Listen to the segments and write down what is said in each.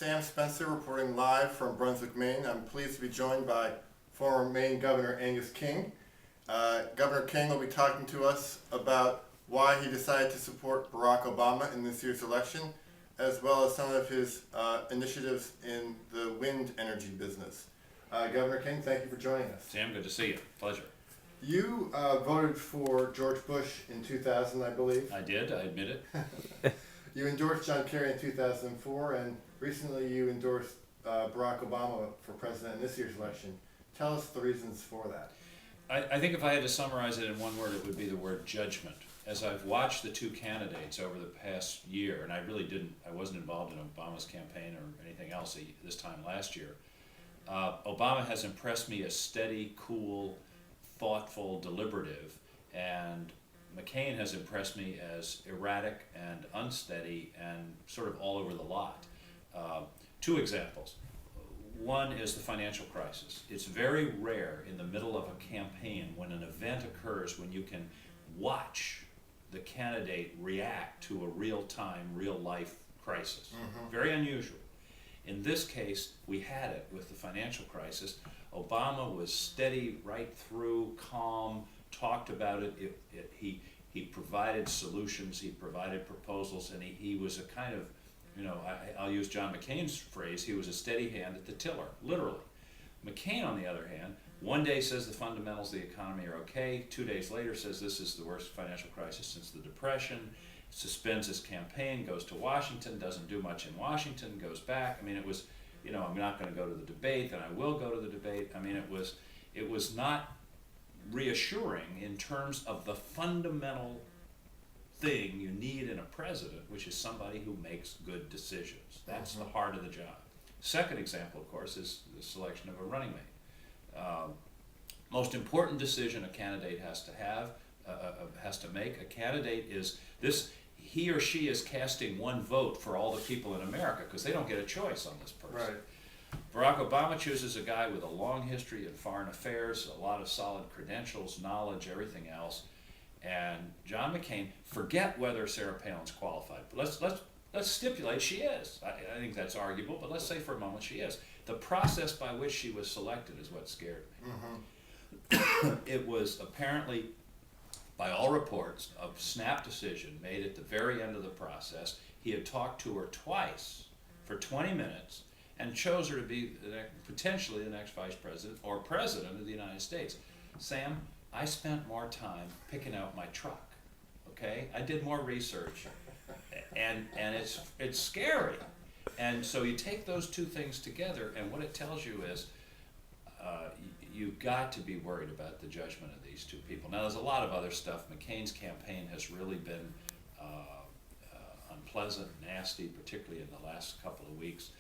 Sam Spencer reporting live from Brunswick, Maine. I'm pleased to be joined by former Maine Governor Angus King. Governor King will be talking to us about why he decided to support Barack Obama in this year's election, as well as some of his initiatives in the wind energy business. Governor King, thank you for joining us. Sam, good to see you. Pleasure. You voted for George Bush in 2000, I believe. I did, I admit it. You endorsed John Kerry in 2004, and recently you endorsed Barack Obama for president in this year's election. Tell us the reasons for that. I think if I had to summarize it in one word, it would be the word judgment. As I've watched the two candidates over the past year, and I wasn't involved in Obama's campaign or anything else this time last year, Obama has impressed me as steady, cool, thoughtful, deliberative, and McCain has impressed me as erratic and unsteady and sort of all over the lot. Two examples. One is the financial crisis. It's very rare in the middle of a campaign when an event occurs when you can watch the candidate react to a real-time, real-life crisis. Very unusual. In this case, we had it with the financial crisis. Obama was steady right through, calm, talked about it. He provided solutions, he provided proposals, and he was a kind of, I'll use John McCain's phrase, he was a steady hand at the tiller, literally. McCain, on the other hand, one day says the fundamentals of the economy are okay, 2 days later says this is the worst financial crisis since the Depression, suspends his campaign, goes to Washington, doesn't do much in Washington, goes back. I mean, it was, I'm not going to go to the debate, then I will go to the debate. I mean, it was not reassuring in terms of the fundamental thing you need in a president, which is somebody who makes good decisions. That's the heart of the job. Second example, of course, is the selection of a running mate. Most important decision a candidate has to make. A candidate is this. He or she is casting one vote for all the people in America because they don't get a choice on this person. Right. Barack Obama chooses a guy with a long history in foreign affairs, a lot of solid credentials, knowledge, everything else. And John McCain, forget whether Sarah Palin's qualified, but let's stipulate she is. I think that's arguable, but let's say for a moment she is. The process by which she was selected is what scared me. It was apparently, by all reports, a snap decision made at the very end of the process. He had talked to her twice for 20 minutes and chose her to be potentially the next vice president or president of the United States. Sam, I spent more time picking out my truck, okay? I did more research, and it's scary. And so you take those two things together, and what it tells you is you've got to be worried about the judgment of these two people. Now, there's a lot of other stuff. McCain's campaign has really been unpleasant, nasty, particularly in the last couple of weeks.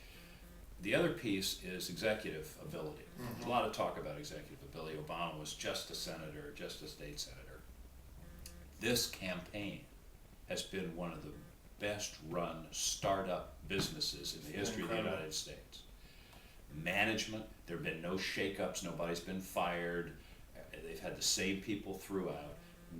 The other piece is executive ability. There's a lot of talk about executive ability. Obama was just a senator, just a state senator. This campaign has been one of the best run startup businesses in the history of the United States. Management, there have been no shakeups, nobody's been fired. They've had the same people throughout.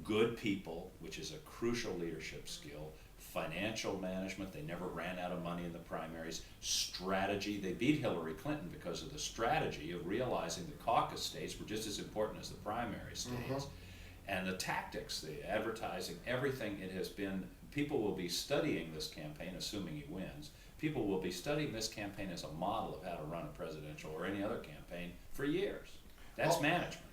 Good people, which is a crucial leadership skill. Financial management, they never ran out of money in the primaries. Strategy, they beat Hillary Clinton because of the strategy of realizing the caucus states were just as important as the primary states. And the tactics, the advertising, everything, it has been, people will be studying this campaign, assuming he wins. People will be studying this campaign as a model of how to run a presidential or any other campaign for years. That's management.